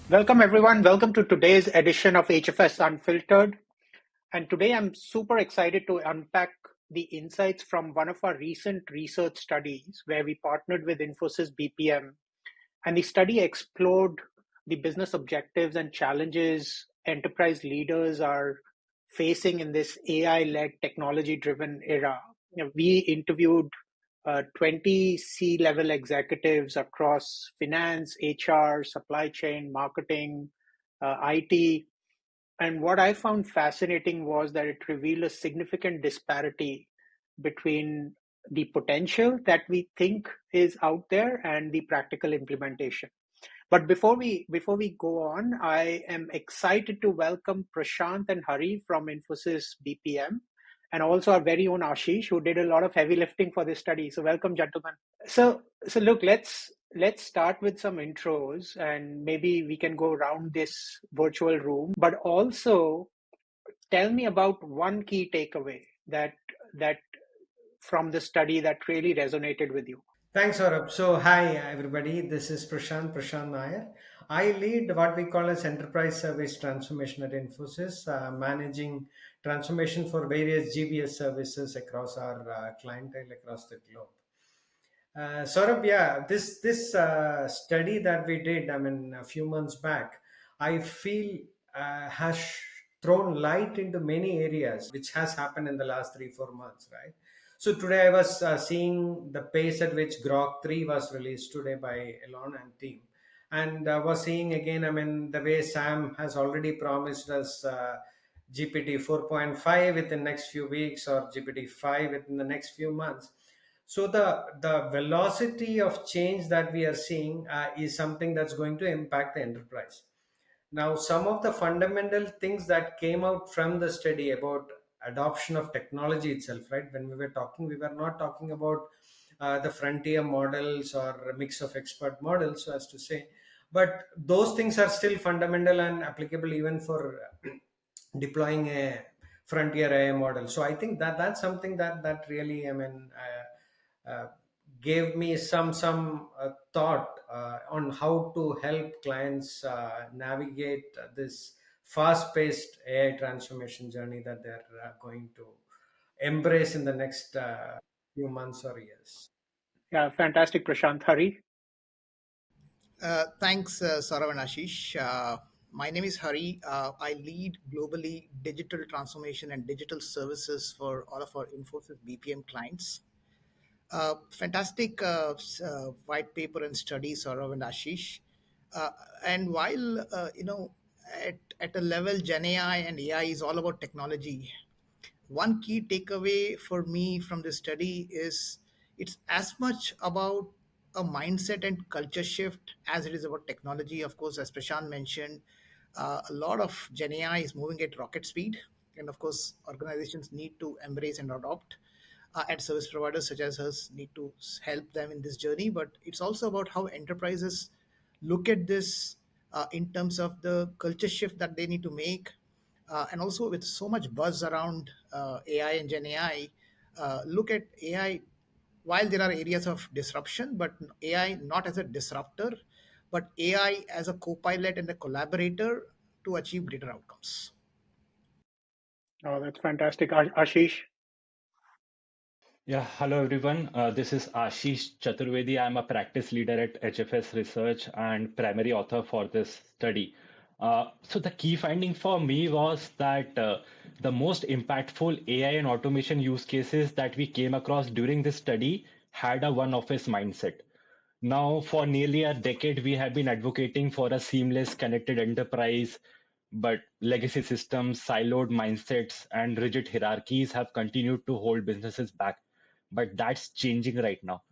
Welcome, everyone. Welcome to today's edition of HFS Unfiltered. And today I'm super excited to unpack the insights from one of our recent research studies where we partnered with Infosys BPM. And the study explored the business objectives and challenges enterprise leaders are facing in this AI led technology driven era. We interviewed 20 C level executives across finance, HR, supply chain, marketing, IT. And what I found fascinating was that it revealed a significant disparity between the potential that we think is out there and the practical implementation. But before we go on, I am excited to welcome Prashant and Hari from Infosys BPM, and also our very own Ashish, who did a lot of heavy lifting for this study. So welcome, gentlemen. So look, let's start with some intros, and maybe we can go around this virtual room. But also, tell me about one key takeaway that from the study that really resonated with you. Thanks, Saurabh. So, hi everybody. This is Prashant Nair. I lead what we call as enterprise service transformation at Infosys, managing transformation for various GBS services across our clientele across the globe. Saurabh, yeah, this study that we did, I mean, a few months back, I feel has thrown light into many areas, which has happened in the last 3 4 months, right? So today I was seeing the pace at which Grok 3 was released today by Elon and team, and was seeing again, I mean, the way Sam has already promised us GPT 4.5 within the next few weeks or GPT 5 within the next few months. So the velocity of change that we are seeing is something that's going to impact the enterprise. Now, some of the fundamental things that came out from the study about adoption of technology itself, right? When we were talking, we were not talking about the frontier models or a mix of expert models, so as to say, but those things are still fundamental and applicable even for deploying a frontier AI model. So I think that that's something that really, I mean, gave me some thought on how to help clients navigate this fast-paced AI transformation journey that they're going to embrace in the next few months or years. Yeah, fantastic, Prashant. Hari. Thanks, Saurav and Ashish. My name is Hari. I lead globally digital transformation and digital services for all of our Infosys BPM clients. Fantastic white paper and study, Saurav and Ashish. Uh, and while, at a level, Gen AI and AI is all about technology, one key takeaway for me from this study is it's as much about a mindset and culture shift as it is about technology. Of course, as Prashant mentioned, a lot of Gen AI is moving at rocket speed, and of course, organizations need to embrace and adopt. And service providers such as us need to help them in this journey. But it's also about how enterprises look at this in terms of the culture shift that they need to make, and also with so much buzz around AI and Gen AI, look at AI while there are areas of disruption, but AI not as a disruptor, but AI as a co-pilot and a collaborator to achieve greater outcomes. Oh, that's fantastic. Ashish. Yeah, hello everyone. This is Ashish Chaturvedi. I'm a practice leader at HFS Research and primary author for this study. So the key finding for me was that the most impactful AI and automation use cases that we came across during this study had a one office mindset. Now, for nearly a decade, we have been advocating for a seamless, connected enterprise, but legacy systems, siloed mindsets, and rigid hierarchies have continued to hold businesses back. But that's changing right now.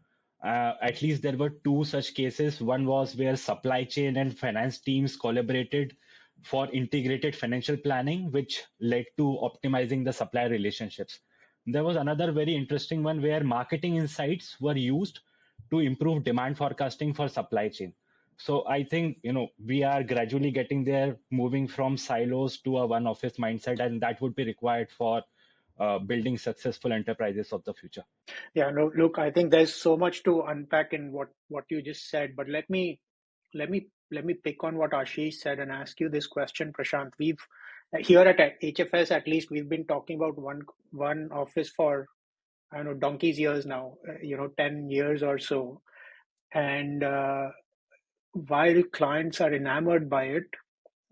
At least there were two such cases. One was where supply chain and finance teams collaborated for integrated financial planning, which led to optimizing the supplier relationships. There was another very interesting one where marketing insights were used to improve demand forecasting for supply chain. So I think we are gradually getting there, moving from silos to a one office mindset, and that would be required for building successful enterprises of the future. Yeah, no, look, I think there's so much to unpack in what you just said, but let me let me pick on what Ashish said and ask you this question, Prashant. We've here at HFS, at least, we've been talking about one office for, I don't know, donkey's years now, 10 years or so. And while clients are enamored by it,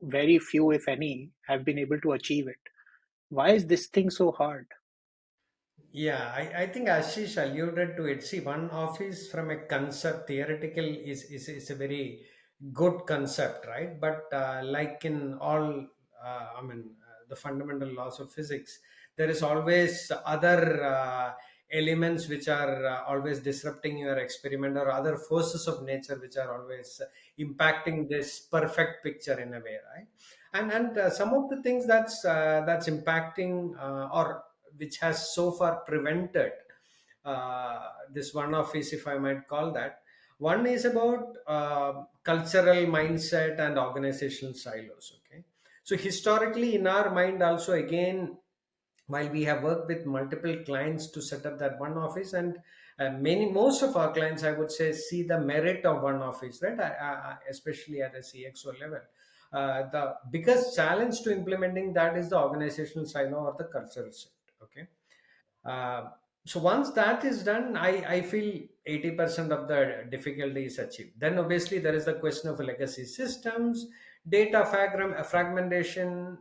very few, if any, have been able to achieve it. Why is this thing so hard? Yeah, I think Ashish alluded to it. See, one office from a concept, theoretical is a very good concept, right? But like in all, the fundamental laws of physics, there is always other elements which are always disrupting your experiment, or other forces of nature which are always impacting this perfect picture in a way, right? And some of the things that's impacting, or which has so far prevented this one office, if I might call that. One is about cultural mindset and organizational silos. Okay, so historically, in our mind, also again, while we have worked with multiple clients to set up that one office, and most of our clients, I would say, see the merit of one office, right? Especially at a CXO level. The biggest challenge to implementing that is the organizational silo or the cultural shift. Okay. uh, so once that is done, I feel 80% of the difficulty is achieved. Then obviously there is the question of legacy systems, data fragmentation,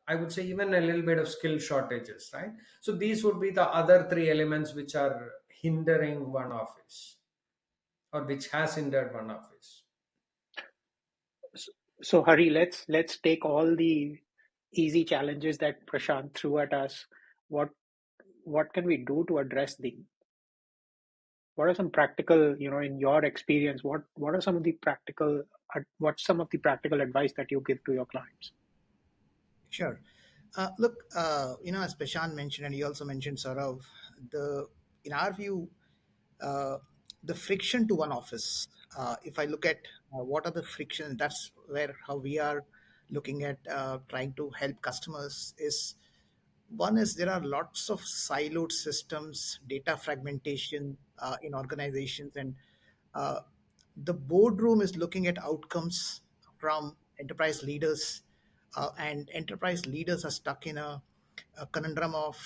I would say even a little bit of skill shortages, right? So these would be the other three elements which are hindering one office, or which has hindered one office. So, Hari, let's take all the easy challenges that Prashant threw at us. What what can we do to address them? What are some practical, in your experience, what are some of the practical what's some of the practical advice that you give to your clients? Sure. Look, as Prashant mentioned, and you also mentioned, Saurav, in our view, uh, the friction to one office. If I look at what are the friction, that's where how we are looking at trying to help customers is one is there are lots of siloed systems, data fragmentation in organizations, and uh, the boardroom is looking at outcomes from enterprise leaders, and enterprise leaders are stuck in a conundrum of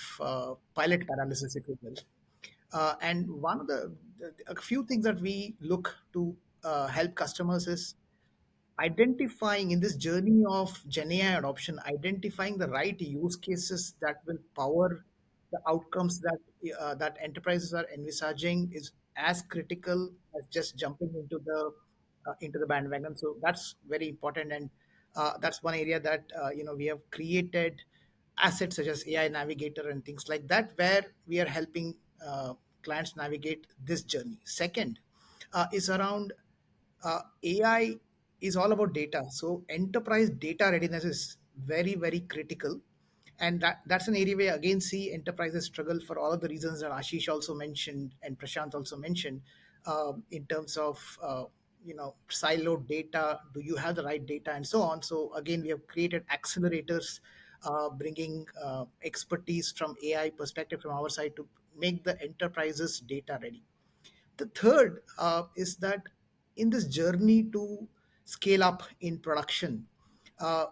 pilot paralysis, if you will. And one of a few things that we look to help customers is identifying in this journey of Gen AI adoption, identifying the right use cases that will power the outcomes that enterprises are envisaging is as critical as just jumping into the bandwagon. So that's very important, and that's one area that we have created assets such as AI Navigator and things like that, where we are helping clients navigate this journey. Second is around AI is all about data. So enterprise data readiness is very, very critical. And that's an area where again see enterprises struggle for all of the reasons that Ashish also mentioned and Prashant also mentioned, in terms of siloed data. Do you have the right data and so on? So again, we have created accelerators, bringing expertise from AI perspective from our side to make the enterprises data ready. The third is that in this journey to scale up in production, uh,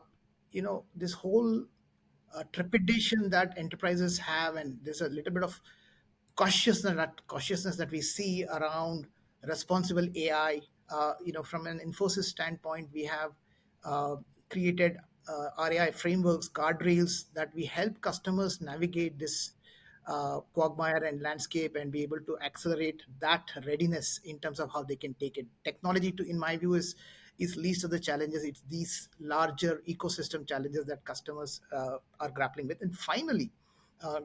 this whole trepidation that enterprises have, and there's a little bit of cautiousness that we see around responsible AI. From an Infosys standpoint, we have uh, created RAI frameworks, guardrails that we help customers navigate this quagmire and landscape and be able to accelerate that readiness in terms of how they can take it. Technology, to in my view, is least of the challenges. It's these larger ecosystem challenges that customers are grappling with. And finally,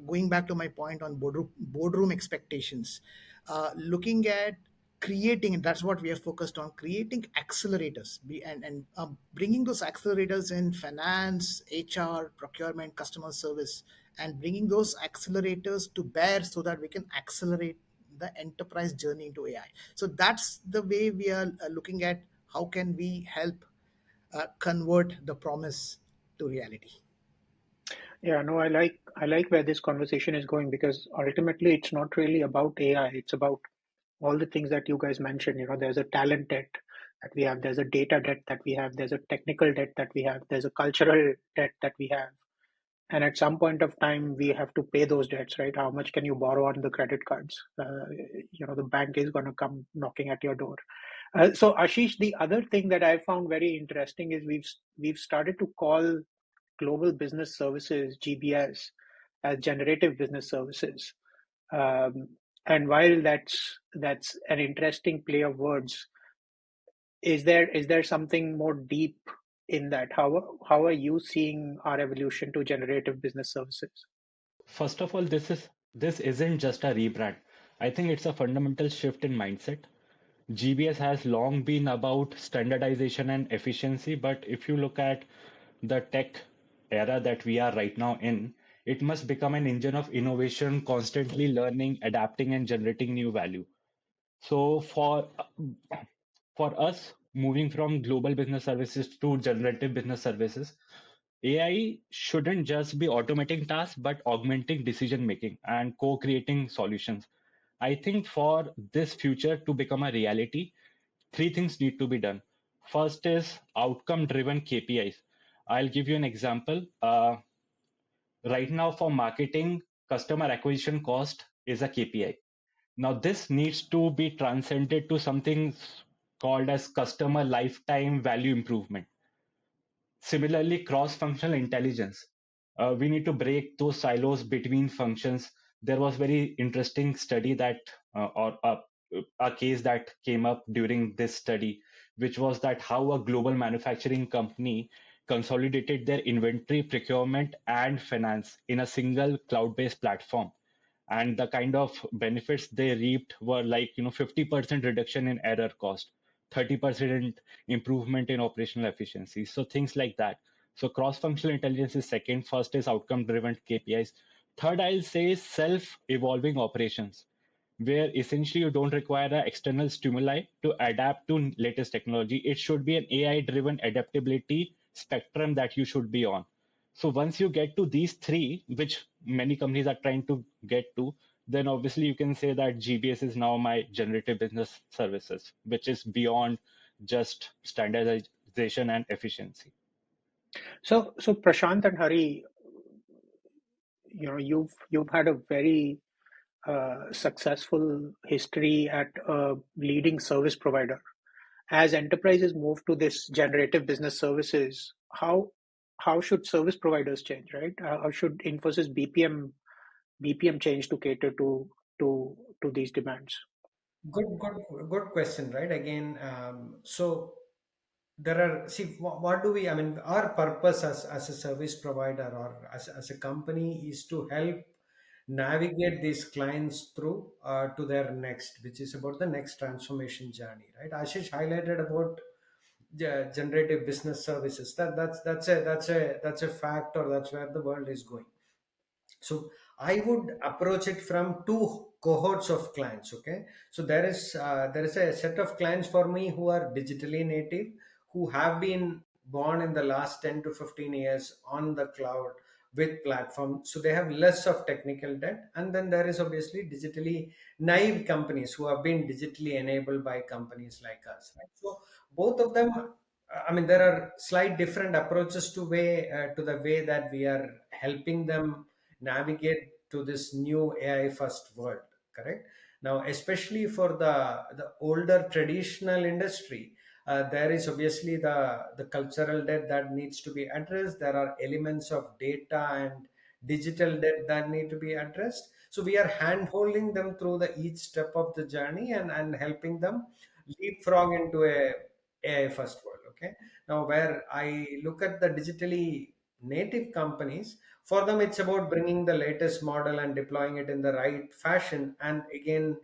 going back to my point on boardroom expectations, looking at creating, and that's what we are focused on, creating accelerators and bringing those accelerators in finance, HR, procurement, customer service, and bringing those accelerators to bear so that we can accelerate the enterprise journey into AI. So that's the way we are looking at how can we help convert the promise to reality. Yeah, no, I like where this conversation is going, because ultimately it's not really about AI. It's about all the things that you guys mentioned. There's a talent debt, that we have, there's a data debt that we have, there's a technical debt that we have, there's a cultural debt that we have. And at some point of time, we have to pay those debts, right? How much can you borrow on the credit cards? The bank is going to come knocking at your door. So Ashish, the other thing that I found very interesting is we've started to call global business services, GBS, as generative business services. Um, and while that's an interesting play of words, is there something more deep in that? How are you seeing our evolution to generative business services? First of all, this isn't just a rebrand. I think it's a fundamental shift in mindset. GBS has long been about standardization and efficiency, but if you look at the tech era that we are right now in, it must become an engine of innovation, constantly learning, adapting, and generating new value. So for us, moving from global business services to generative business services, AI shouldn't just be automating tasks, but augmenting decision making and co-creating solutions. I think for this future to become a reality, three things need to be done. First is outcome driven KPIs. I'll give you an example. Right now, for marketing, customer acquisition cost is a KPI. Now, this needs to be transcended to something called as customer lifetime value improvement. Similarly, cross-functional intelligence. We need to break those silos between functions. There was very interesting study that, or a case that came up during this study, which was that how a global manufacturing company consolidated their inventory, procurement, and finance in a single cloud-based platform, and the kind of benefits they reaped were like 50% reduction in error cost, 30% improvement in operational efficiency, so things like that. So cross functional intelligence is second. First is outcome driven KPIs. Third, I'll say self evolving operations, where essentially you don't require an external stimuli to adapt to latest technology. It should be an AI driven adaptability spectrum that you should be on. So once you get to these three, which many companies are trying to get to, then obviously you can say that GBS is now my generative business services, which is beyond just standardization and efficiency. So Prashant and Hari, you've had a very successful history at a leading service provider. As enterprises move to this generative business services, how should service providers change, right? How should Infosys BPM change to cater to these demands? Good question, right? Again, so there are, see, what do we, I mean, our purpose as a service provider or as a company is to help navigate these clients through to their next, which is about the next transformation journey, right? Ashish highlighted about generative business services. That's a fact, or that's where the world is going. So I would approach it from two cohorts of clients. Okay, so there is a set of clients for me who are digitally native, who have been born in the last 10 to 15 years on the cloud with platform, so they have less of technical debt. And then there is obviously digitally naive companies who have been digitally enabled by companies like us, right? So both of them, I mean, there are slight different approaches to the way that we are helping them navigate to this new AI first world. Correct. Now, especially for the older traditional industry, there is obviously the cultural debt that needs to be addressed. There are elements of data and digital debt that need to be addressed. So we are hand holding them through the each step of the journey, and helping them leapfrog into a AI first world. Okay. Now, where I look at the digitally native companies, for them it's about bringing the latest model and deploying it in the right fashion, and again,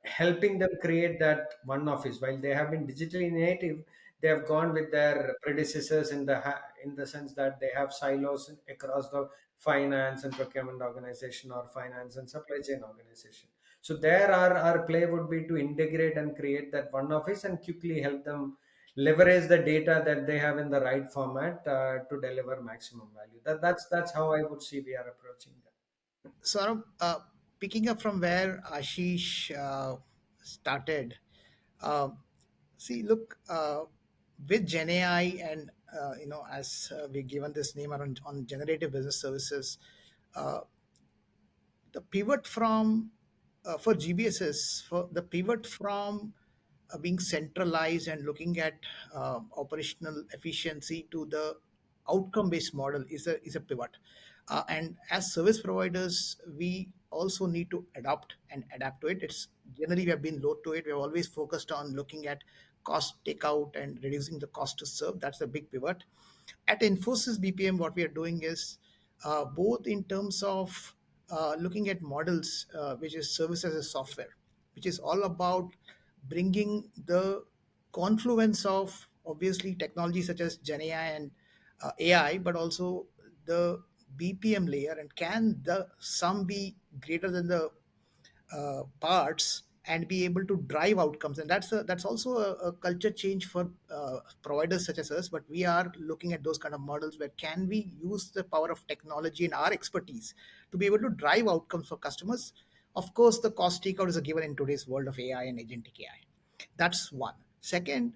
helping them create that one office. While they have been digitally native, they have gone with their predecessors in the sense that they have silos across the finance and procurement organization, or finance and supply chain organization. So there, our play would be to integrate and create that one office and quickly help them leverage the data that they have in the right format to deliver maximum value. That's how I would see we are approaching that. Saurabh, picking up from where Ashish started, uh, See, look, with Gen AI and as we've given this name on generative business services, uh, the pivot from for GBSs, for the pivot from being centralized and looking at operational efficiency to the outcome based model is a pivot. And as service providers, we also need to adapt to it. It's generally we have been low to it. We have always focused on looking at cost takeout and reducing the cost to serve. That's a big pivot. At Infosys BPM, what we are doing is both in terms of looking at models, which is service as a software, which is all about bringing the confluence of obviously technology such as Gen AI and AI, but also the BPM layer. And can the sum be greater than the parts and be able to drive outcomes? And that's also a culture change for providers such as us. But we are looking at those kind of models where can we use the power of technology and our expertise to be able to drive outcomes for customers. Of course, the cost takeout is a given in today's world of AI and agentic AI. That's one. Second,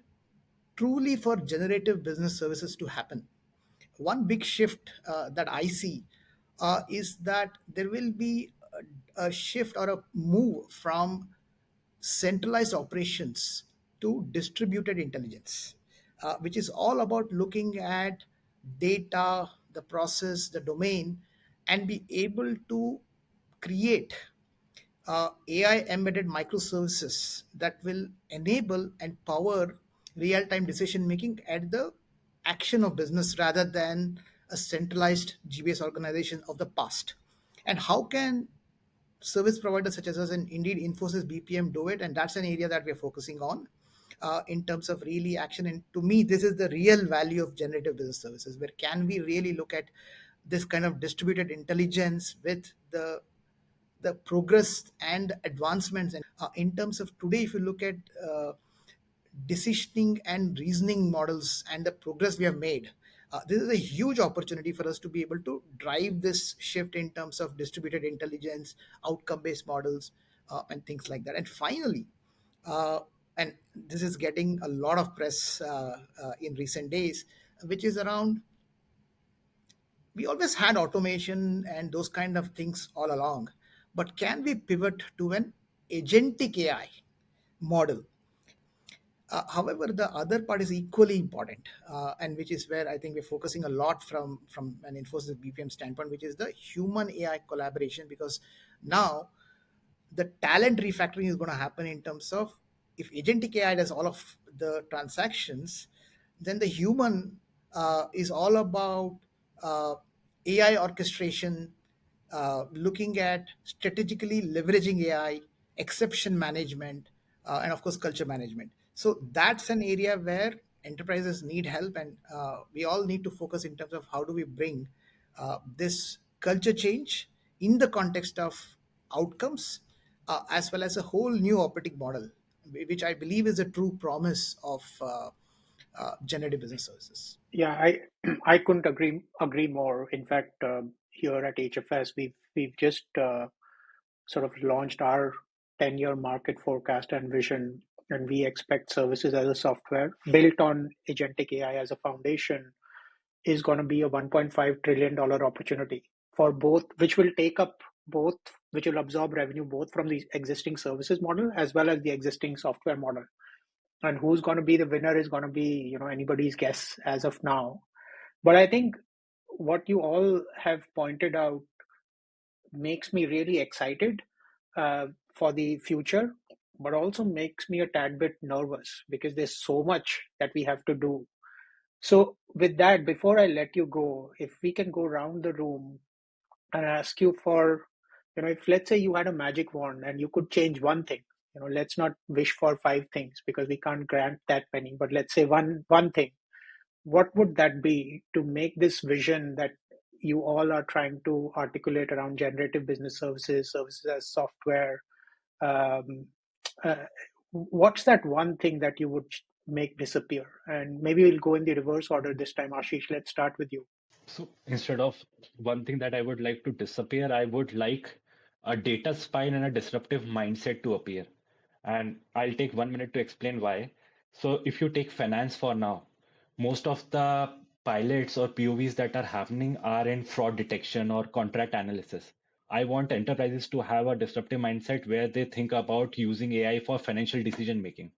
truly for generative business services to happen, one big shift that I see is that there will be a shift or a move from centralized operations to distributed intelligence, which is all about looking at data, the process, the domain, and be able to create AI embedded microservices that will enable and power real time decision making at the action of business rather than a centralized GBS organization of the past. And how can service providers such as us and indeed Infosys BPM do it? And that's an area that we're focusing on in terms of really action. And to me, this is the real value of generative business services. Where can we really look at this kind of distributed intelligence with the progress and advancements? And in terms of today, if you look at decisioning and reasoning models and the progress we have made, this is a huge opportunity for us to be able to drive this shift in terms of distributed intelligence, outcome based models, and things like that. And finally, uh, and this is getting a lot of press in recent days, which is around, we always had automation and those kind of things all along, but can we pivot to an agentic AI model? However, the other part is equally important, and which is where I think we're focusing a lot from an Infosys BPM standpoint, which is the human AI collaboration. Because now the talent refactoring is going to happen in terms of, if agentic AI does all of the transactions, then the human is all about uh, AI orchestration, looking at strategically leveraging AI, exception management, and of course, culture management. So that's an area where enterprises need help, and we all need to focus in terms of how do we bring this culture change in the context of outcomes, as well as a whole new operating model, which I believe is a true promise of generative business services. Yeah, I I couldn't agree more. In fact, here at HFS, we've just sort of launched our 10-year market forecast and vision, and we expect services as a software built on agentic AI as a foundation is going to be a $1.5 trillion opportunity for both, which will take up both, which will absorb revenue both from the existing services model as well as the existing software model. And who's going to be the winner is going to be, anybody's guess as of now. But I think what you all have pointed out makes me really excited for the future, but also makes me a tad bit nervous because there's so much that we have to do. So, with that, before I let you go, if we can go around the room and ask you for, if let's say you had a magic wand and you could change one thing, let's not wish for five things because we can't grant that many, but let's say one thing, what would that be to make this vision that you all are trying to articulate around generative business services, services as software? Um, uh, what's that one thing that you would make disappear? And maybe we'll go in the reverse order this time. Ashish, let's start with you. So instead of one thing that I would like to disappear, I would like a data spine and a disruptive mindset to appear. And I'll take 1 minute to explain why. So if you take finance for now, most of the pilots or POVs that are happening are in fraud detection or contract analysis. I want enterprises to have a disruptive mindset where they think about using AI for financial decision making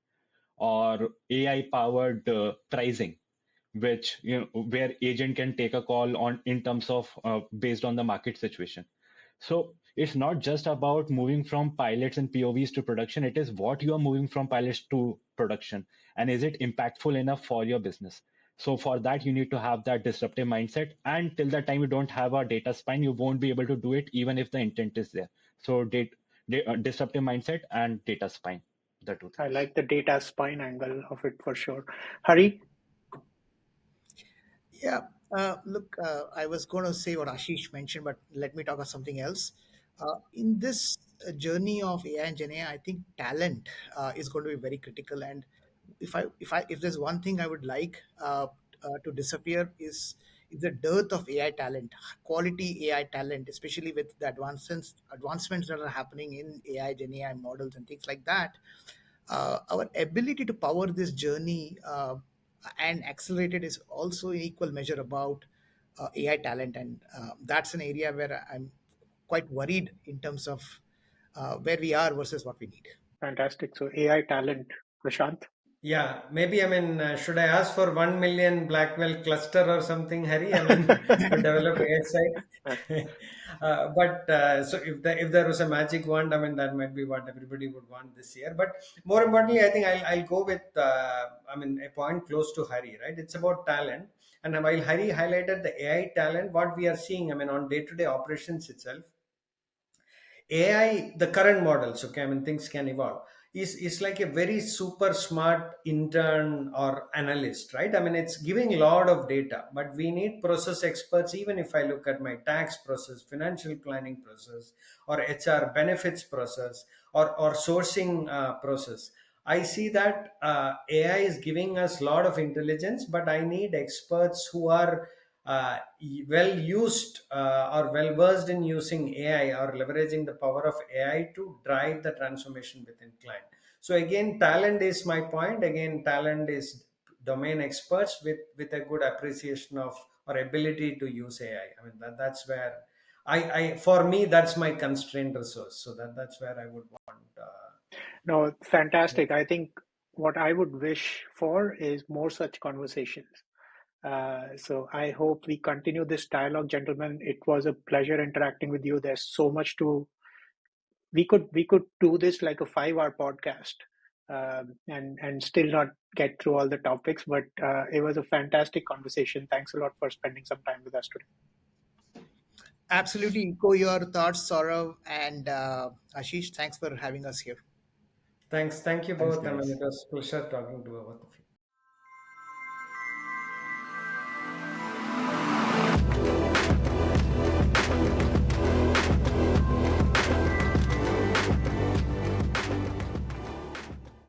or AI powered pricing, which where agent can take a call on in terms of based on the market situation. So it's not just about moving from pilots and POVs to production. It is what you are moving from pilots to production, and is it impactful enough for your business. So for that, you need to have that disruptive mindset, and till the time you don't have a data spine, you won't be able to do it even if the intent is there. So disruptive mindset and data spine, the two I things. like the data spine angle of it for sure. Hari? Yeah, look, I was going to say what Ashish mentioned, but let me talk about something else. In this journey of AI and Gen AI, I think talent is going to be very critical. And if there's one thing I would like to disappear is the dearth of AI talent, quality AI talent, especially with the advancements that are happening in AI, Gen AI models, and things like that. Our ability to power this journey and accelerate it is also in equal measure about AI talent, and that's an area where I'm quite worried in terms of where we are versus what we need. Fantastic. So AI talent, Prashant. Yeah, maybe I mean, should I ask for 1 million Blackwell cluster or something, Harry? I mean, to develop ASI. But so if there was a magic wand, I mean, that might be what everybody would want this year. But more importantly, I think I'll go with I mean a point close to Harry, right? It's about talent, and while Harry highlighted the AI talent, what we are seeing, I mean, on day-to-day operations itself, AI, the current models, okay, I mean, things can evolve, is like a very super smart intern or analyst, right? I mean, it's giving a lot of data, but we need process experts. Even if I look at my tax process, financial planning process, or HR benefits process, or sourcing process, I see that AI is giving us a lot of intelligence, but I need experts who are well used or well versed in using AI or leveraging the power of AI to drive the transformation within client. So again, talent is my point. Again, talent is domain experts with a good appreciation of or ability to use AI. I mean that's where I for me that's my constrained resource. So that's where I would want. No, fantastic. I think what I would wish for is more such conversations. So I hope we continue this dialogue, gentlemen. It was a pleasure interacting with you. There's so much to we could do this like a 5 hour podcast, and still not get through all the topics. But it was a fantastic conversation. Thanks a lot for spending some time with us today. Absolutely echo your thoughts, Saurav and Ashish. Thanks for having us here. Thank you Thanks, both. I mean, guys. it was a pleasure talking to both of you.